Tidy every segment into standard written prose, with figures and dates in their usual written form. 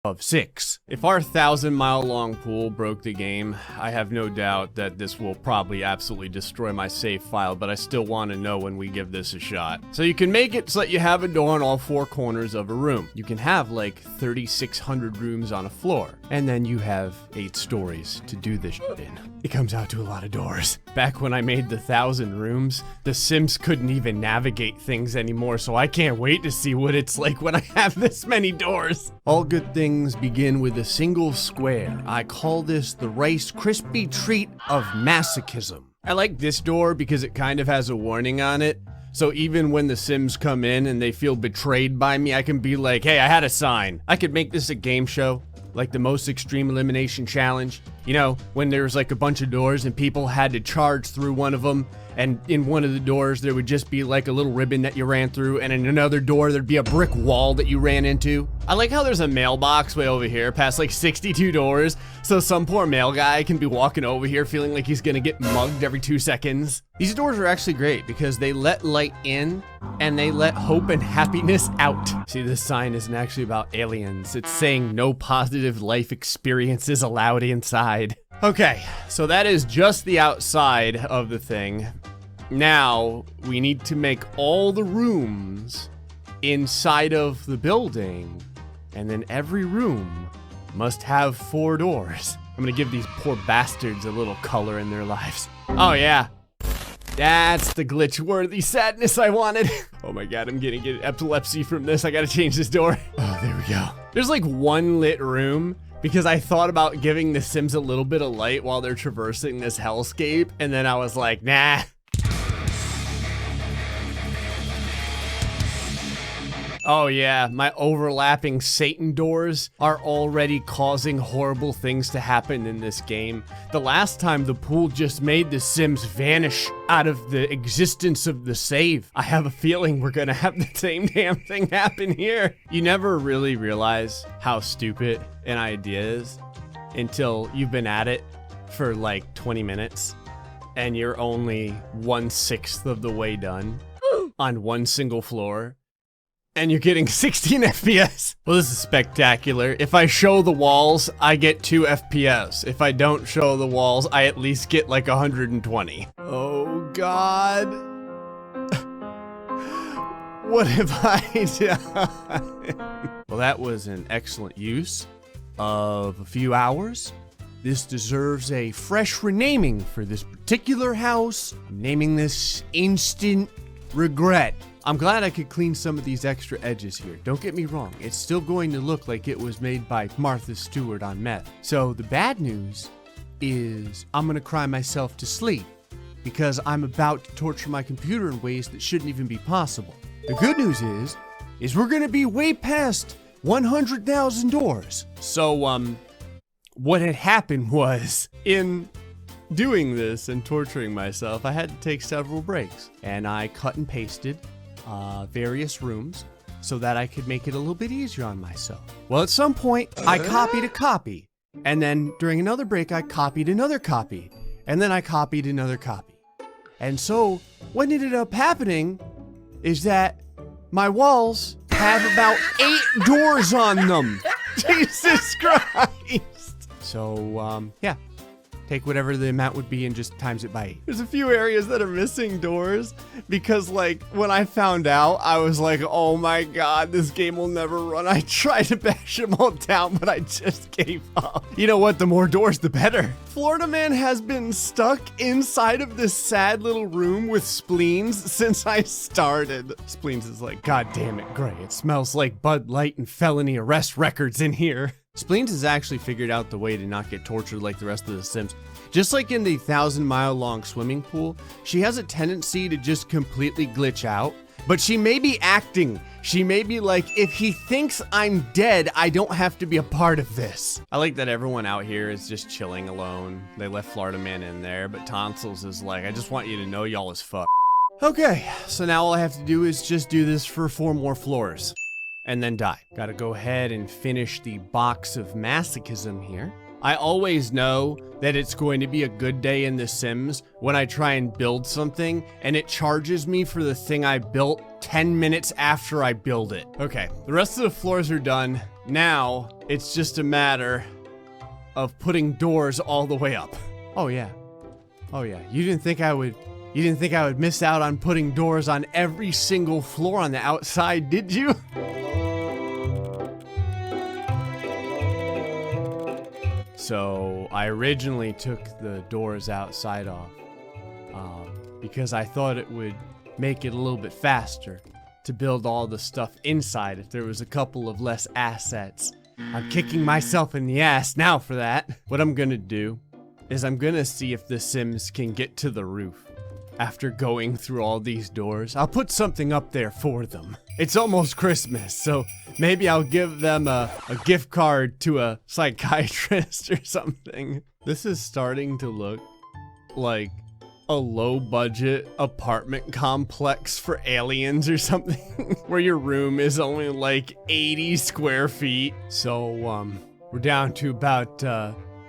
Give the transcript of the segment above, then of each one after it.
of 6. If our 1,000-mile-long pool broke the game, I have no doubt that this will probably absolutely destroy my save file, but I still want to know when we give this a shot. So you can make it so that you have a door on all 4 corners of a room. You can have like 3,600 rooms on a floor, and then you have 8 stories to do this shit in. It comes out to a lot of doors. Back when I made the 1,000 rooms, the Sims couldn't even navigate things anymore, so I can't wait to see what it's like when I have this many doors. All good things begin with a single square. I call this the Rice Krispie treat of masochism. I like this door because it kind of has a warning on it. So even when the Sims come in and they feel betrayed by me, I can be like, hey, I had a sign. I could make this a game show, like the Most Extreme Elimination Challenge. You know, when there was like a bunch of doors and people had to charge through one of them, and in one of the doors there would just be like a little ribbon that you ran through, and in another door there'd be a brick wall that you ran into. I like how there's a mailbox way over here past like 62 doors, so some poor mail guy can be walking over here feeling like he's gonna get mugged every 2 seconds. These doors are actually great because they let light in and they let hope and happiness out. See, this sign isn't actually about aliens. It's saying no positive life experiences allowed inside. Okay, so that is just the outside of the thing. Now, we need to make all the rooms inside of the building, and then every room must have 4 doors. I'm gonna give these poor bastards a little color in their lives. Oh yeah, that's the glitch-worthy sadness I wanted. Oh my god, I'm gonna get epilepsy from this. I gotta change this door. Oh, there we go. There's like 1 lit room, because I thought about giving the Sims a little bit of light while they're traversing this hellscape, and then I was like, nah. Oh yeah, my overlapping Satan doors are already causing horrible things to happen in this game. The last time the pool just made the Sims vanish out of the existence of the save. I have a feeling we're gonna have the same damn thing happen here. You never really realize how stupid an idea is until you've been at it for like 20 minutes and you're only 1/6 of the way done on one single floor. And you're getting 16 FPS. Well, this is spectacular. If I show the walls, I get 2 FPS. If I don't show the walls, I at least get like 120. Oh, God. What have I done? Well, that was an excellent use of a few hours. This deserves a fresh renaming for this particular house. I'm naming this Instant Regret. I'm glad I could clean some of these extra edges here. Don't get me wrong, it's still going to look like it was made by Martha Stewart on meth. So the bad news is I'm gonna cry myself to sleep because I'm about to torture my computer in ways that shouldn't even be possible. The good news is we're gonna be way past 100,000 doors. So, what had happened was, in doing this and torturing myself, I had to take several breaks, and I cut and pasted various rooms so that I could make it a little bit easier on myself. Well, at some point, I copied a copy, and then during another break, I copied another copy, and then I copied another copy. And so, what ended up happening is that my walls have about 8 doors on them. Jesus Christ. So, yeah. Take whatever the amount would be and just times it by 8. There's a few areas that are missing doors because, like, when I found out, I was like, oh my god, this game will never run. I tried to bash them all down, but I just gave up. You know what? The more doors, the better. Florida Man has been stuck inside of this sad little room with Spleens since I started. Spleens is like, god damn it, Gray. It smells like Bud Light and felony arrest records in here. Spleens has actually figured out the way to not get tortured like the rest of the Sims. Just like in the 1,000-mile-long swimming pool, she has a tendency to just completely glitch out, but she may be acting. She may be like, if he thinks I'm dead, I don't have to be a part of this. I like that everyone out here is just chilling alone. They left Florida Man in there, but Tonsils is like, I just want you to know y'all is fucked. Okay, so now all I have to do is just do this for 4 more floors. And then die. Gotta go ahead and finish the box of masochism here. I always know that it's going to be a good day in The Sims when I try and build something and it charges me for the thing I built 10 minutes after I build it. Okay, the rest of the floors are done. Now it's just a matter of putting doors all the way up. Oh yeah. Oh yeah. You didn't think I would miss out on putting doors on every single floor on the outside, did you? So I originally took the doors outside off because I thought it would make it a little bit faster to build all the stuff inside if there was a couple of less assets. I'm kicking myself in the ass now for that. What I'm gonna do is I'm gonna see if the Sims can get to the roof. After going through all these doors, I'll put something up there for them. It's almost Christmas, so maybe I'll give them a gift card to a psychiatrist or something. This is starting to look like a low-budget apartment complex for aliens or something, where your room is only like 80 square feet. So, we're down to about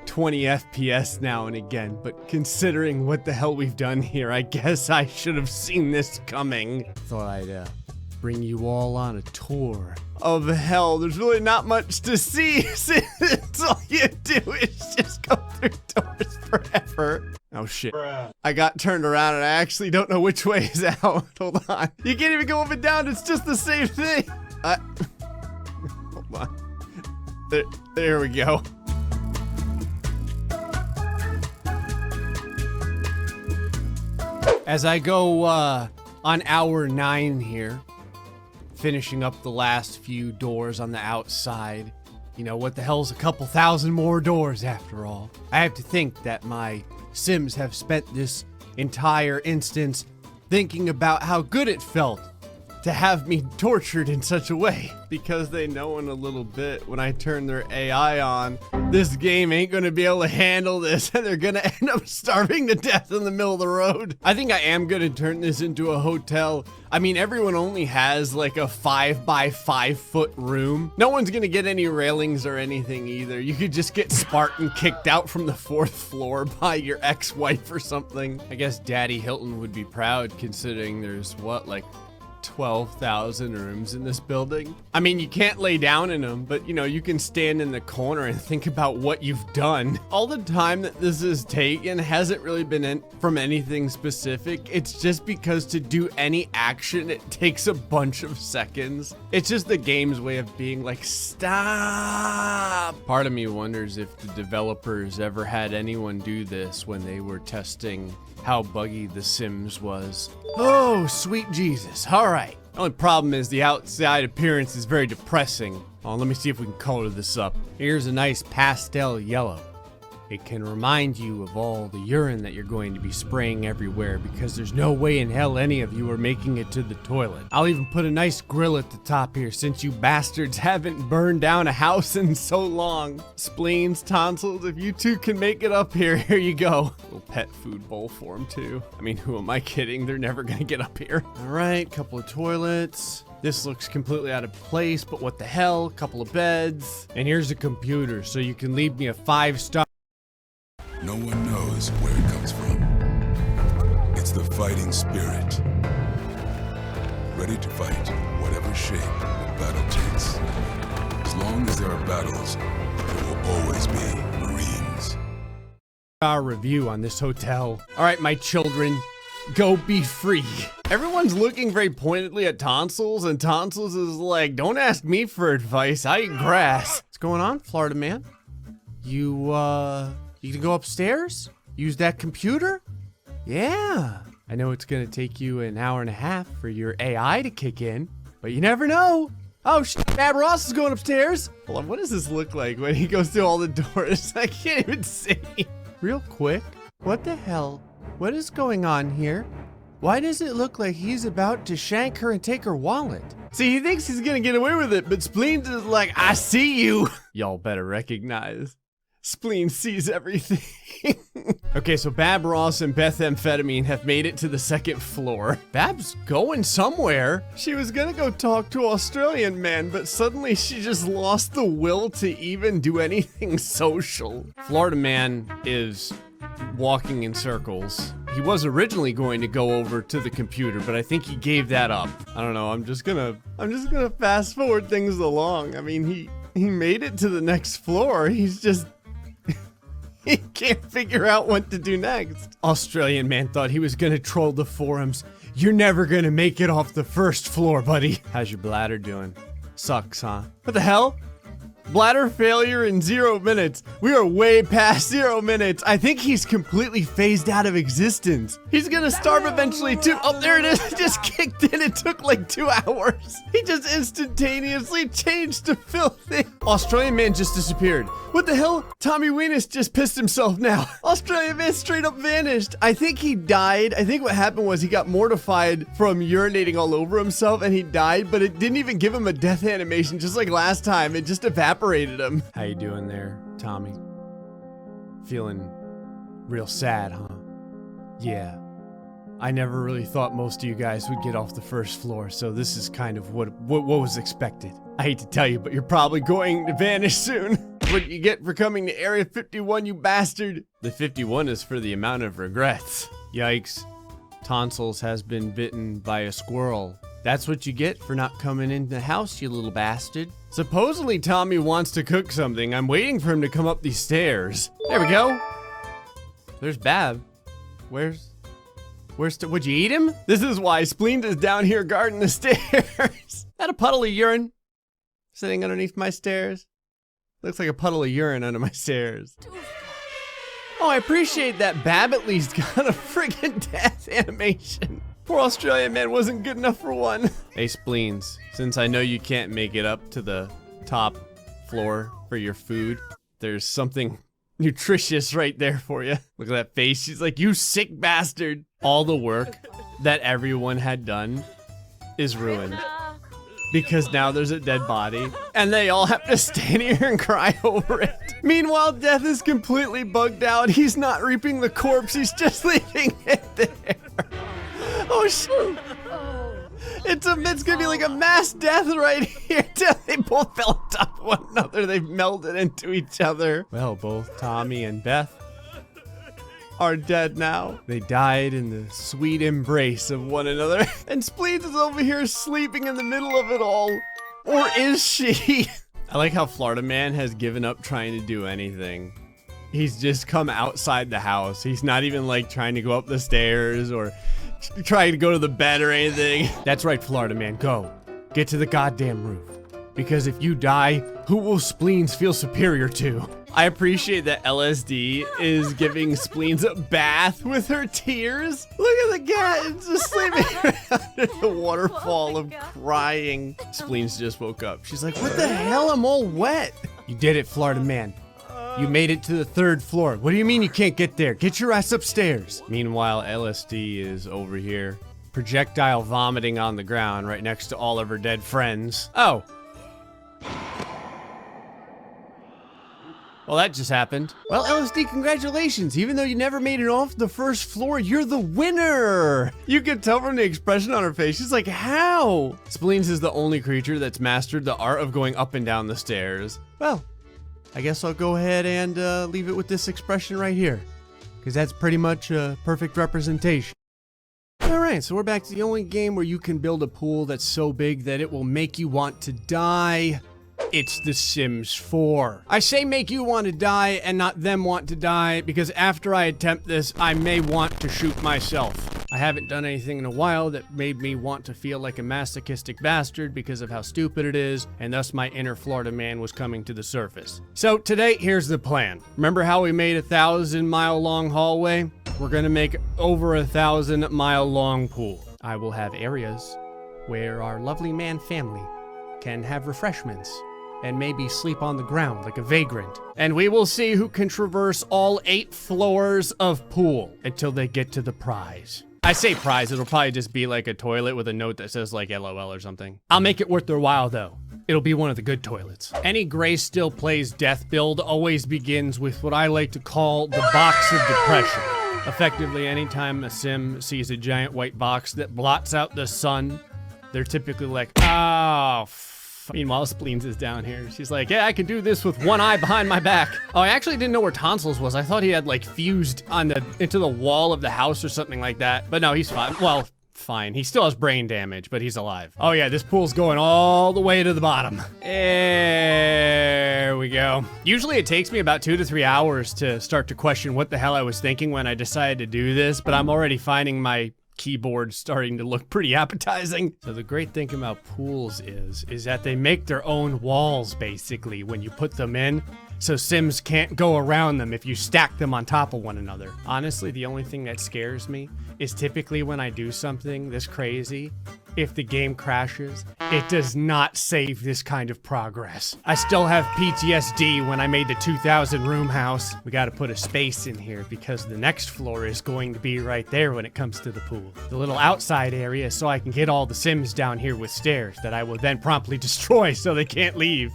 20 FPS now and again, but considering what the hell we've done here, I guess I should have seen this coming. Thought I'd bring you all on a tour of hell. There's really not much to see since all you do is just go through doors forever. Oh shit. Bruh. I got turned around and I actually don't know which way is out. Hold on. You can't even go up and down, it's just the same thing. Hold on. There we go. As I go on hour 9 here, finishing up the last few doors on the outside. You know, what the hell's a couple thousand more doors after all? I have to think that my Sims have spent this entire instance thinking about how good it felt to have me tortured in such a way, because they know in a little bit when I turn their AI on, this game ain't gonna be able to handle this and they're gonna end up starving to death in the middle of the road. I think I am gonna turn this into a hotel. I mean, everyone only has like a 5 by 5 foot room. No one's gonna get any railings or anything either. You could just get Spartan kicked out from the 4th floor by your ex-wife or something. I guess Daddy Hilton would be proud considering there's what, like 12,000 rooms in this building. I mean, you can't lay down in them, but you know, you can stand in the corner and think about what you've done. All the time that this is taken hasn't really been from anything specific. It's just because to do any action, it takes a bunch of seconds. It's just the game's way of being like, stop. Part of me wonders if the developers ever had anyone do this when they were testing how buggy The Sims was. Oh, sweet Jesus. All right. The only problem is the outside appearance is very depressing. Oh, let me see if we can color this up. Here's a nice pastel yellow. It can remind you of all the urine that you're going to be spraying everywhere, because there's no way in hell any of you are making it to the toilet. I'll even put a nice grill at the top here, since you bastards haven't burned down a house in so long. Spleens, tonsils, if you two can make it up here, here you go. Little pet food bowl for them too. I mean, who am I kidding? They're never gonna get up here. All right, couple of toilets. This looks completely out of place, but what the hell? Couple of beds. And here's a computer, so you can leave me a 5-star. No one knows where it comes from. It's the fighting spirit. Ready to fight whatever shape the battle takes. As long as there are battles, there will always be Marines. Our review on this hotel. All right, my children, go be free. Everyone's looking very pointedly at Tonsils, and Tonsils is like, don't ask me for advice, I eat grass. What's going on, Florida man? You can go upstairs? Use that computer? Yeah. I know it's gonna take you an hour and a half for your AI to kick in, but you never know. Oh shit, Bad Ross is going upstairs. Hold on, what does this look like when he goes through all the doors? I can't even see. Real quick, what the hell? What is going on here? Why does it look like he's about to shank her and take her wallet? See, he thinks he's gonna get away with it, but Spleens is like, I see you. Y'all better recognize. Spleen sees everything. Okay, so Bab Ross and Beth Amphetamine have made it to the second floor. Bab's going somewhere. She was gonna go talk to Australian man, but suddenly she just lost the will to even do anything social. Florida man is walking in circles. He was originally going to go over to the computer, but I think he gave that up. I don't know, I'm just gonna fast forward things along. I mean, he made it to the next floor. He's just he can't figure out what to do next. Australian man thought he was gonna troll the forums. You're never gonna make it off the first floor, buddy. How's your bladder doing? Sucks, huh? What the hell? Bladder failure in 0 minutes. We are way past 0 minutes. I think he's completely phased out of existence. He's gonna starve eventually too. Oh, there it is. It just kicked in. It took like 2 hours. He just instantaneously changed to filthy. Australian man just disappeared. What the hell? Tommy Weenus just pissed himself now. Australian man straight up vanished. I think he died. I think what happened was he got mortified from urinating all over himself and he died, but it didn't even give him a death animation just like last time. It just evaporated him. How you doing there, Tommy? Feeling real sad, huh? Yeah. I never really thought most of you guys would get off the first floor, so this is kind of what was expected. I hate to tell you, but you're probably going to vanish soon. What you get for coming to Area 51, you bastard. The 51 is for the amount of regrets. Yikes. Tonsils has been bitten by a squirrel. That's what you get for not coming into the house, you little bastard. Supposedly Tommy wants to cook something. I'm waiting for him to come up these stairs. There we go. There's Bab. Would you eat him? This is why Spleen is down here guarding the stairs. That a puddle of urine sitting underneath my stairs? Looks like a puddle of urine under my stairs. Oh, I appreciate that Bab at least got a friggin' death animation. Poor Australian man wasn't good enough for one. Hey, Spleens, since I know you can't make it up to the top floor for your food, there's something nutritious right there for you. Look at that face. She's like, you sick bastard. All the work that everyone had done is ruined. Because now there's a dead body, and they all have to stand here and cry over it. Meanwhile, Death is completely bugged out. He's not reaping the corpse, he's just leaving it there. Oh shit. It's gonna be like a mass death right here. They both fell on top of one another. They've melded into each other. Well, both Tommy and Beth are dead now. They died in the sweet embrace of one another. And Spleens is over here sleeping in the middle of it all. Or is she? I like how Florida man has given up trying to do anything. He's just come outside the house. He's not even like trying to go up the stairs or trying to go to the bed or anything. That's right, Florida man, go. Get to the goddamn roof. Because if you die, who will Spleens feel superior to? I appreciate that LSD is giving Spleens a bath with her tears. Look at the cat, it's just sleeping under the waterfall of crying. Spleens just woke up. She's like, what the hell, I'm all wet. You did it, Florida man. You made it to the 3rd floor. What do you mean you can't get there? Get your ass upstairs. Meanwhile, LSD is over here, projectile vomiting on the ground right next to all of her dead friends. Oh. Well, that just happened. Well, LSD, congratulations. Even though you never made it off the 1st floor, you're the winner. You could tell from the expression on her face. She's like, how? Spleens is the only creature that's mastered the art of going up and down the stairs. Well, I guess I'll go ahead and leave it with this expression right here, because that's pretty much a perfect representation. Alright, so we're back to the only game where you can build a pool that's so big that it will make you want to die. It's The Sims 4. I say make you want to die and not them want to die because after I attempt this, I may want to shoot myself. I haven't done anything in a while that made me want to feel like a masochistic bastard because of how stupid it is, and thus my inner Florida man was coming to the surface. So today, here's the plan. Remember how we made a 1,000-mile long hallway? We're gonna make over a 1,000-mile long pool. I will have areas where our lovely man family can have refreshments and maybe sleep on the ground like a vagrant. And we will see who can traverse all 8 floors of pool until they get to the prize. I say prize, it'll probably just be like a toilet with a note that says like LOL or something. I'll make it worth their while though. it'll be one of the good toilets. Any Gray Still Plays Death build always begins with what I like to call the box of depression. Effectively, anytime a sim sees a giant white box that blots out the sun, they're typically like, oh, Meanwhile, Spleens is down here. She's like, yeah, I can do this with one eye behind my back. Oh, I actually didn't know where Tonsils was. I thought he had like fused into the wall of the house or something like that. But no, he's fine. Well, fine. He still has brain damage, but he's alive. Oh yeah, this pool's going all the way to the bottom. There we go. Usually it takes me about 2 to 3 hours to start to question what the hell I was thinking when I decided to do this, but I'm already finding my keyboard starting to look pretty appetizing. So the great thing about pools is that they make their own walls basically when you put them in, so Sims can't go around them if you stack them on top of one another. Honestly, the only thing that scares me is typically when I do something this crazy, if the game crashes, it does not save this kind of progress. I still have PTSD when I made the 2000 room house. We gotta put a space in here because the next floor is going to be right there when it comes to the pool. The little outside area so I can get all the Sims down here with stairs that I will then promptly destroy so they can't leave.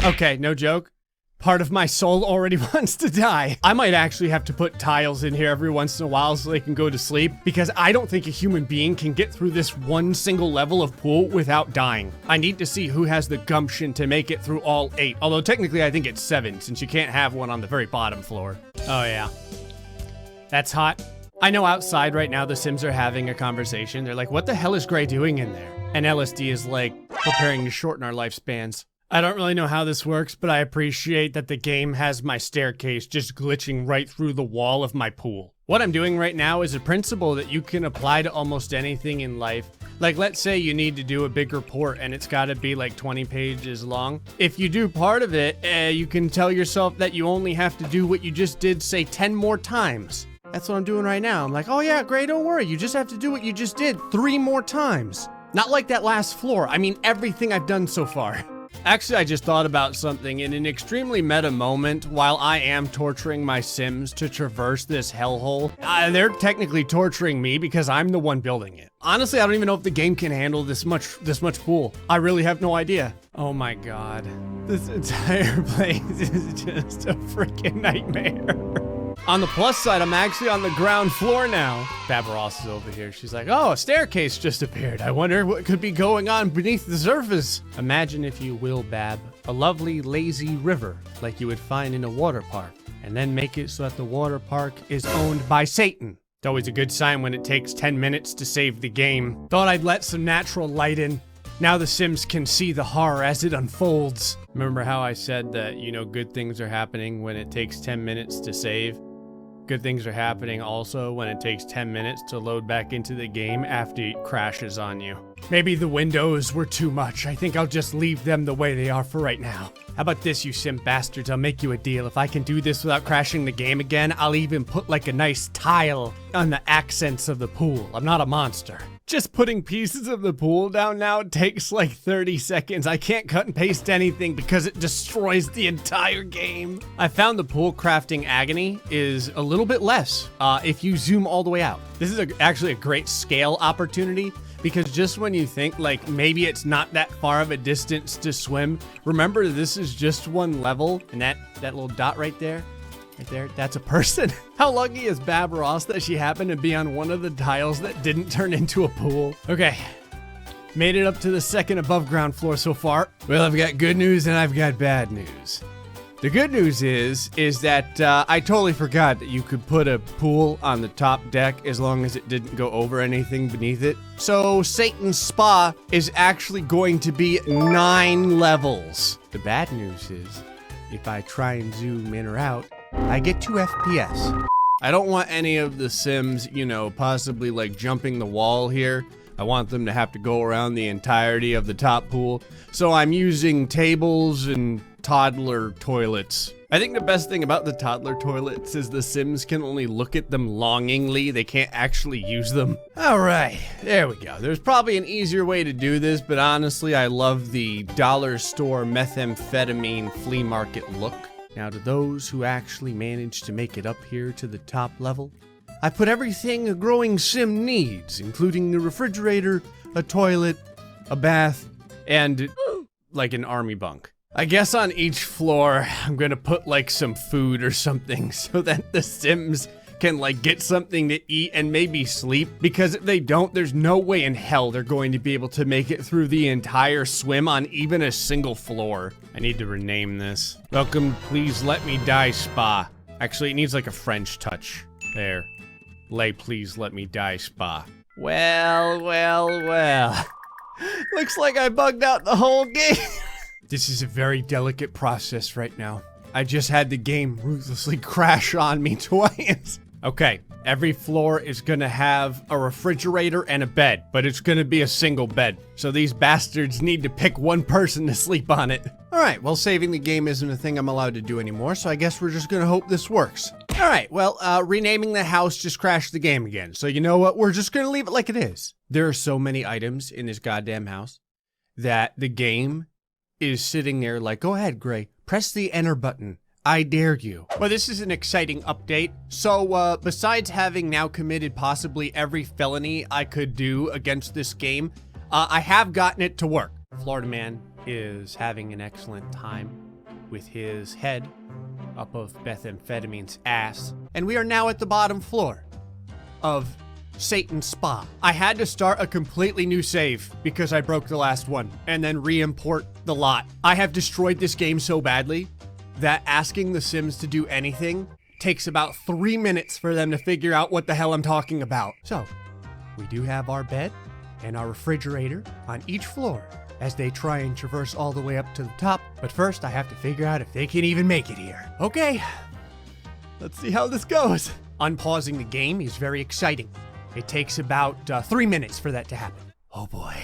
Okay, no joke. Part of my soul already wants to die. I might actually have to put tiles in here every once in a while so they can go to sleep, because I don't think a human being can get through this one single level of pool without dying. I need to see who has the gumption to make it through all 8. Although technically I think it's 7, since you can't have one on the very bottom floor. Oh yeah. That's hot. I know outside right now the Sims are having a conversation. They're like, what the hell is Gray doing in there? And LSD is like, preparing to shorten our lifespans. I don't really know how this works, but I appreciate that the game has my staircase just glitching right through the wall of my pool. What I'm doing right now is a principle that you can apply to almost anything in life. Like, let's say you need to do a big report and it's gotta be like 20 pages long. If you do part of it, you can tell yourself that you only have to do what you just did, say 10 more times. That's what I'm doing right now. I'm like, oh yeah, Gray, don't worry. You just have to do what you just did 3 more times. Not like that last floor. I mean, everything I've done so far. Actually, I just thought about something. In an extremely meta moment, while I am torturing my Sims to traverse this hellhole, they're technically torturing me because I'm the one building it. Honestly, I don't even know if the game can handle this much pool. I really have no idea. Oh my god. This entire place is just a freaking nightmare. On the plus side, I'm actually on the ground floor now. Bab Ross is over here. She's like, oh, a staircase just appeared. I wonder what could be going on beneath the surface. Imagine, if you will, Bab, a lovely lazy river like you would find in a water park, and then make it so that the water park is owned by Satan. It's always a good sign when it takes 10 minutes to save the game. Thought I'd let some natural light in. Now the Sims can see the horror as it unfolds. Remember how I said that, you know, good things are happening when it takes 10 minutes to save? Good things are happening also when it takes 10 minutes to load back into the game after it crashes on you. Maybe the windows were too much. I think I'll just leave them the way they are for right now. How about this, you sim bastards? I'll make you a deal. If I can do this without crashing the game again, I'll even put like a nice tile on the accents of the pool. I'm not a monster. Just putting pieces of the pool down now takes like 30 seconds. I can't cut and paste anything because it destroys the entire game. I found the pool crafting agony is a little bit less if you zoom all the way out. This is actually a great scale opportunity, because just when you think like maybe it's not that far of a distance to swim, remember this is just one level, and that little dot right there, that's a person. How lucky is Bab Ross that she happened to be on one of the tiles that didn't turn into a pool? Okay, made it up to the second above ground floor so far. Well, I've got good news and I've got bad news. The good news is that I totally forgot that you could put a pool on the top deck as long as it didn't go over anything beneath it. So Satan's Spa is actually going to be 9 levels. The bad news is, if I try and zoom in or out, I get 2 FPS. I don't want any of the Sims, you know, possibly like jumping the wall here. I want them to have to go around the entirety of the top pool. So I'm using tables and toddler toilets. I think the best thing about the toddler toilets is the Sims can only look at them longingly. They can't actually use them. All right, there we go. There's probably an easier way to do this, but honestly, I love the dollar store methamphetamine flea market look. Now, to those who actually managed to make it up here to the top level, I put everything a growing sim needs, including a refrigerator, a toilet, a bath, and like an army bunk. I guess on each floor, I'm gonna put like some food or something so that the Sims can like get something to eat and maybe sleep, because if they don't, there's no way in hell they're going to be able to make it through the entire swim on even a single floor. I need to rename this. Welcome, Please Let Me Die Spa. Actually, it needs like a French touch. There. Lay Please Let Me Die Spa. Well. Looks like I bugged out the whole game. This is a very delicate process right now. I just had the game ruthlessly crash on me twice. Okay, every floor is gonna have a refrigerator and a bed, but it's gonna be a single bed. So these bastards need to pick one person to sleep on it. All right, well, saving the game isn't a thing I'm allowed to do anymore, so I guess we're just gonna hope this works. All right, well, renaming the house just crashed the game again. So you know what? We're just gonna leave it like it is. There are so many items in this goddamn house that the game is sitting there like, go ahead, Gray, press the enter button. I dare you. Well, this is an exciting update. So, besides having now committed possibly every felony I could do against this game, I have gotten it to work. Florida Man is having an excellent time with his head up of methamphetamine's ass. And we are now at the bottom floor of Satan's Spa. I had to start a completely new save because I broke the last one and then re-import the lot. I have destroyed this game so badly that asking the Sims to do anything takes about 3 minutes for them to figure out what the hell I'm talking about. So, we do have our bed and our refrigerator on each floor as they try and traverse all the way up to the top. But first, I have to figure out if they can even make it here. Okay, let's see how this goes. Unpausing the game is very exciting. It takes about 3 minutes for that to happen. Oh boy.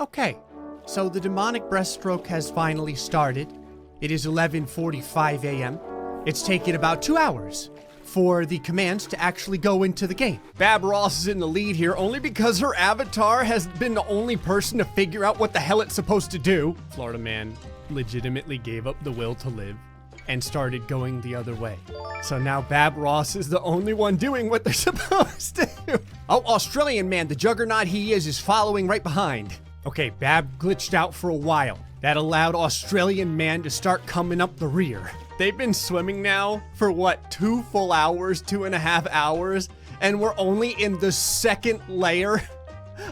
Okay, so the demonic breaststroke has finally started. It is 11:45 a.m. It's taken about 2 hours for the commands to actually go into the game. Bab Ross is in the lead here only because her avatar has been the only person to figure out what the hell it's supposed to do. Florida Man legitimately gave up the will to live and started going the other way. So now Bab Ross is the only one doing what they're supposed to do. Oh, Australian Man, the juggernaut he is following right behind. Okay, Bab glitched out for a while. That allowed Australian Man to start coming up the rear. They've been swimming now for what, 2 full hours, 2.5 hours, and we're only in the second layer.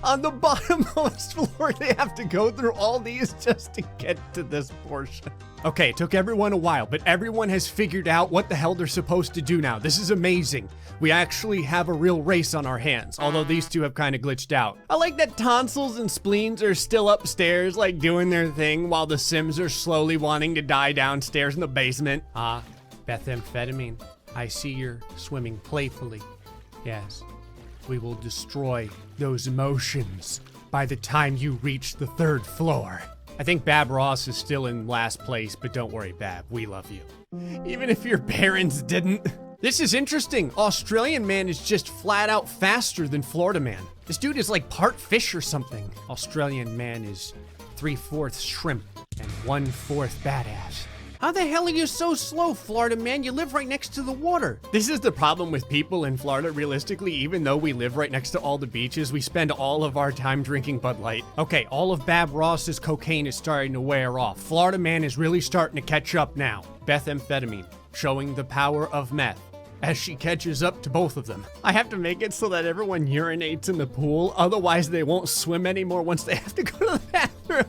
On the bottommost floor, they have to go through all these just to get to this portion. Okay, it took everyone a while, but everyone has figured out what the hell they're supposed to do now. This is amazing. We actually have a real race on our hands, although these two have kind of glitched out. I like that tonsils and spleens are still upstairs, like doing their thing, while the Sims are slowly wanting to die downstairs in the basement. Ah, methamphetamine. I see you're swimming playfully. Yes. We will destroy those emotions by the time you reach the 3rd floor. I think Bab Ross is still in last place, but don't worry, Bab, we love you. Even if your parents didn't. This is interesting. Australian Man is just flat out faster than Florida Man. This dude is like part fish or something. Australian Man is 3/4 shrimp and 1/4 badass. How the hell are you so slow, Florida Man? You live right next to the water. This is the problem with people in Florida, realistically. Even though we live right next to all the beaches, we spend all of our time drinking Bud Light. Okay, all of Bab Ross's cocaine is starting to wear off. Florida Man is really starting to catch up now. Methamphetamine, showing the power of meth as she catches up to both of them. I have to make it so that everyone urinates in the pool, otherwise they won't swim anymore once they have to go to the bathroom.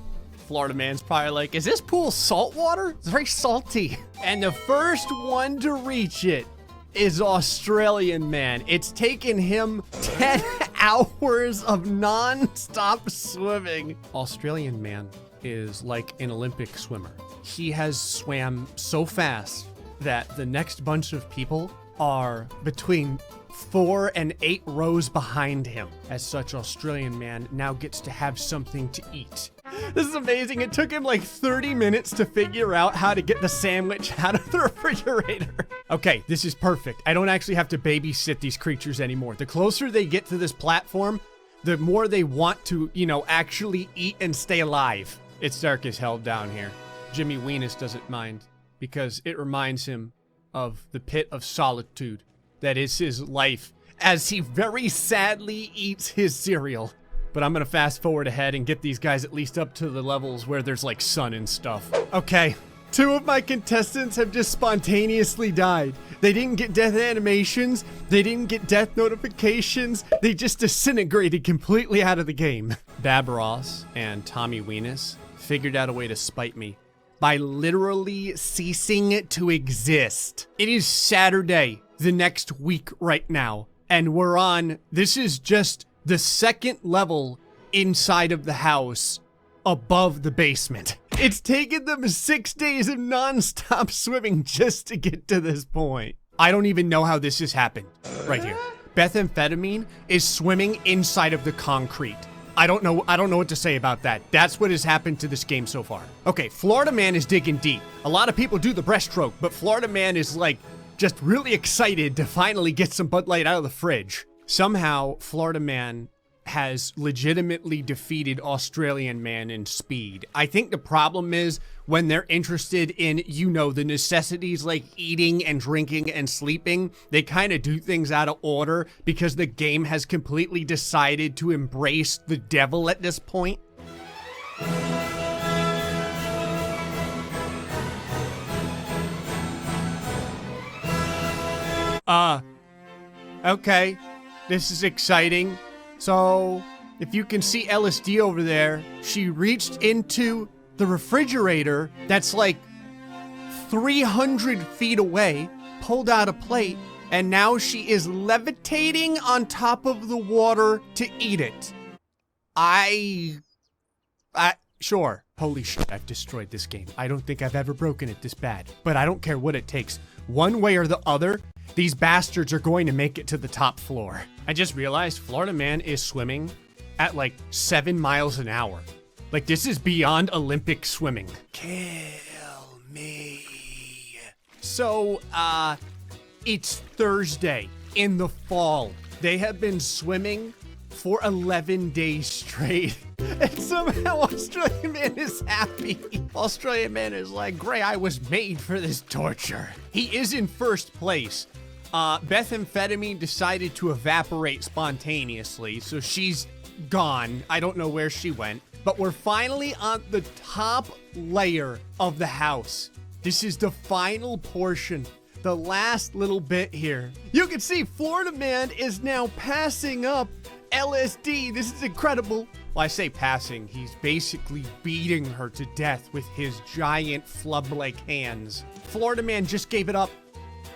Florida Man's probably like, is this pool salt water? It's very salty. And the first one to reach it is Australian Man. It's taken him 10 hours of non-stop swimming. Australian Man is like an Olympic swimmer. He has swam so fast that the next bunch of people are between 4 and 8 rows behind him. As such, Australian Man now gets to have something to eat. This is amazing. It took him like 30 minutes to figure out how to get the sandwich out of the refrigerator. Okay, this is perfect. I don't actually have to babysit these creatures anymore. The closer they get to this platform, the more they want to, actually eat and stay alive. It's dark as hell down here. Jimmy Weenus doesn't mind because it reminds him of the pit of solitude that is his life as he very sadly eats his cereal. But I'm gonna fast forward ahead and get these guys at least up to the levels where there's like sun and stuff. Okay, 2 of my contestants have just spontaneously died. They didn't get death animations, they didn't get death notifications, they just disintegrated completely out of the game. Babros and Tommy Weenus figured out a way to spite me by literally ceasing to exist. It is Saturday, the next week right now, and we're on, this is just the second level inside of the house above the basement. It's taken them 6 days of non-stop swimming just to get to this point. I don't even know how this has happened. Right here. Bethamphetamine is swimming inside of the concrete. I don't know what to say about that. That's what has happened to this game so far. Okay, Florida Man is digging deep. A lot of people do the breaststroke, but Florida Man is like just really excited to finally get some Bud Light out of the fridge. Somehow, Florida Man has legitimately defeated Australian Man in speed. I think the problem is when they're interested in, you know, the necessities like eating and drinking and sleeping, they kind of do things out of order because the game has completely decided to embrace the devil at this point. Okay, this is exciting. So, if you can see LSD over there, she reached into the refrigerator that's like 300 feet away, pulled out a plate, and now she is levitating on top of the water to eat it. Sure. Holy shit, I've destroyed this game. I don't think I've ever broken it this bad, but I don't care what it takes. One way or the other, these bastards are going to make it to the top floor. I just realized Florida Man is swimming at like 7 miles an hour. Like, this is beyond Olympic swimming. Kill me. So, it's Thursday in the fall. They have been swimming for 11 days straight. And somehow Australian Man is happy. Australian Man is like, Gray, I was made for this torture. He is in first place. Bethamphetamine decided to evaporate spontaneously, so she's gone. I don't know where she went. But we're finally on the top layer of the house. This is the final portion. The last little bit here. You can see Florida Man is now passing up LSD. This is incredible. Well, I say passing. He's basically beating her to death with his giant flub-like hands. Florida Man just gave it up.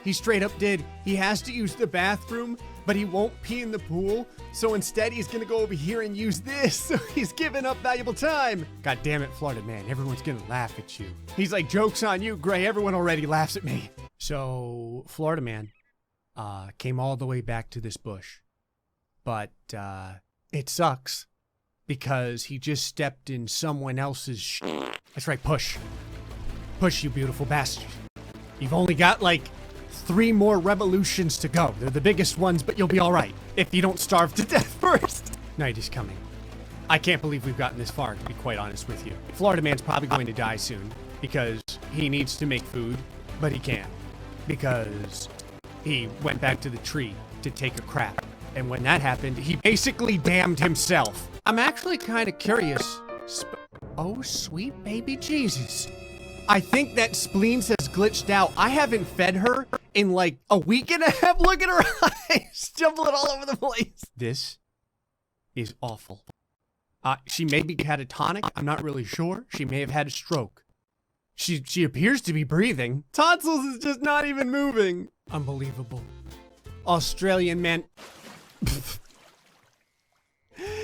He straight up did. He has to use the bathroom, but he won't pee in the pool. So instead, he's gonna go over here and use this. So he's giving up valuable time. God damn it, Florida Man. Everyone's gonna laugh at you. He's like, joke's on you, Gray. Everyone already laughs at me. So Florida Man came all the way back to this bush. But it sucks because he just stepped in someone else's That's right, push. Push, you beautiful bastard. You've only got like 3 more revolutions to go. They're the biggest ones, but you'll be all right if you don't starve to death first. Night is coming. I can't believe we've gotten this far, to be quite honest with you. Florida Man's probably going to die soon because he needs to make food, but he can't because he went back to the tree to take a crap. And when that happened, he basically damned himself. I'm actually kind of curious. Oh, sweet baby Jesus. I think that Spleens has glitched out. I haven't fed her in like a week and a half. Look at her eyes, jumbling all over the place. This is awful. She may be catatonic. I'm not really sure. She may have had a stroke. She appears to be breathing. Tonsils is just not even moving. Unbelievable. Australian Man.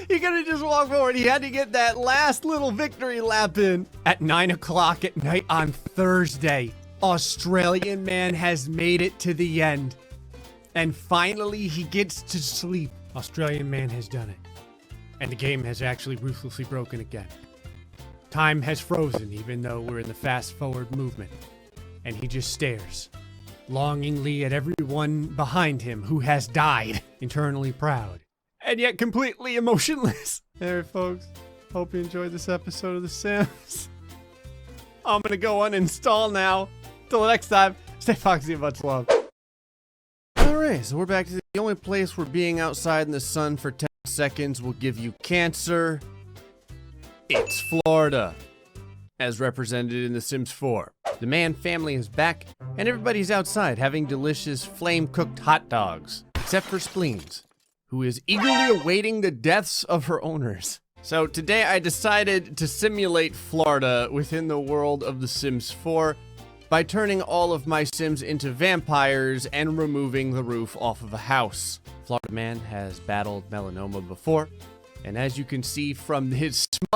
He could have just walked forward. He had to get that last little victory lap in. At 9 o'clock at night on Thursday, Australian Man has made it to the end. And finally, he gets to sleep. Australian Man has done it. And the game has actually ruthlessly broken again. Time has frozen, even though we're in the fast-forward movement. And he just stares, longingly at everyone behind him who has died, internally proud. And yet completely emotionless. There, folks. Hope you enjoyed this episode of The Sims. I'm gonna go uninstall now. Till next time, stay foxy and much love. Alright. Alright, so we're back to the only place where being outside in the sun for 10 seconds will give you cancer. It's Florida, as represented in The Sims 4. The Mann family is back, and everybody's outside having delicious flame-cooked hot dogs, except for Spleens, who is eagerly awaiting the deaths of her owners. So today I decided to simulate Florida within the world of The Sims 4 by turning all of my Sims into vampires and removing the roof off of a house. Florida Man has battled melanoma before, and as you can see from his smug